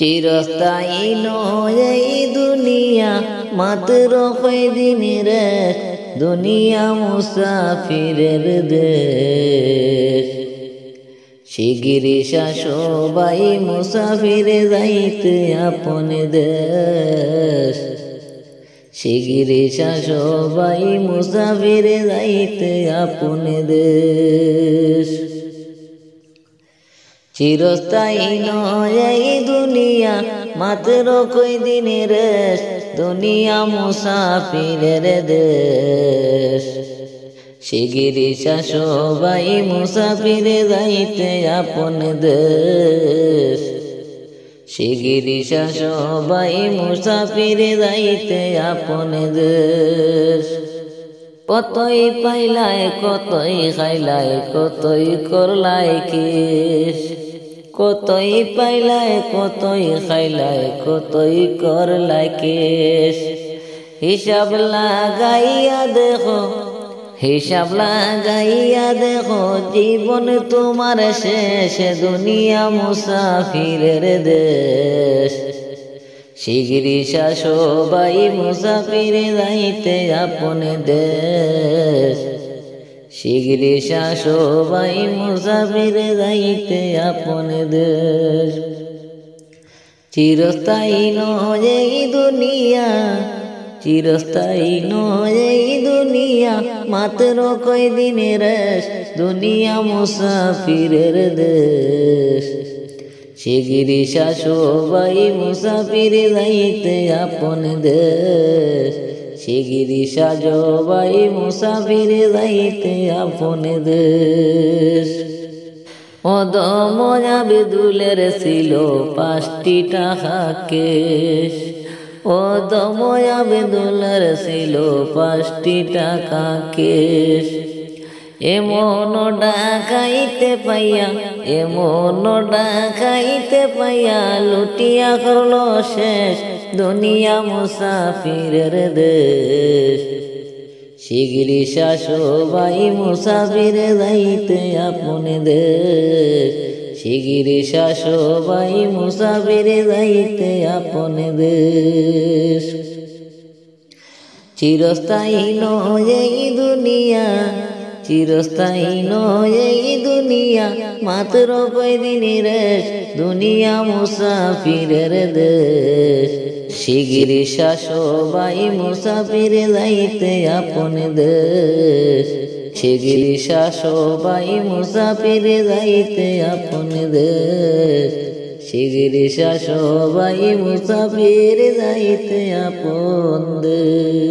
চিরস্থায়ী নয় এই দুনিয়া, মাত্র কয়দিনের দুনিয়া মুসাফিরের দেশ। শিগগিরি সবাই মুসাফিরে যাইতে আপন দেশ। শিগগিরি সবাই মুসাফিরে যাইতে আপন দেশ। চিরস্থায়ী নয় এই দুনিয়া, মাত্র কয়দিনের দুনিয়া মুসাফিরের দেশ। শিগগিরি সবাই মুসাফিরে যাইতে আপন দেশ। শিগগিরি সবাই মুসাফিরে যাইতে আপন দেশ। কতই পাইলায় কতই খাইলায় কতই করলায় কেশ। কতই পাইলায় কতই খাইলায় কতই করলায় কেশ। হিসাব লাগাইয়া দেখো, হিসাব লাগাইয়া দেখো, জীবন তোমার শেষ, দুনিয়া মুসাফিরের দেশ। শিগগিরি সবাই মুসাফিরে যাইতে আপন দেশ। শিগগিরি সবাই মুসাফিরে যাইতে আপন দেশ। চিরস্থায়ী নয় এই দুনিয়া, চিরস্থায়ী নয় এই দুনিয়া, মাত্র কয়দিনের দুনিয়া মুসাফিরের দেশ। শিগগিরি সবাই মুসাফিরে যাইতে আপন দেশ। শিগগিরি সবাই মুসাফিরে যাইতে আপন দেশ। ওদম আবেদুলের ছিল 5টি টাকা কেশ। ওদম আবেদুলের ছিল 5টি টাকা কেশ। এমন ডাকাইতে পাইয়া, এমন ডাকাইতে পাইয়া, লুটিয়া করলো শেষ, দুনিয়া মুসাফিরের দেশ। শিগগিরি সবাই মুসাফিরে যাইতে আপন দেশ। শিগগিরি সবাই মুসাফিরে যাইতে আপন দেশ। চিরস্থায়ী নয় এই দুনিয়া, চিরস্থায়ী নয় এই দুনিয়া, মাত্র কয়দিনের দুনিয়া মুসাফিরের দেশ। শিগগিরি সবাই মুসাফিরে যাইতে আপন দেশ। শিগগিরি সবাই মুসাফিরে যাইতে আপন দেশ। শিগগিরি সবাই মুসাফিরে যাইতে আপন দেশ।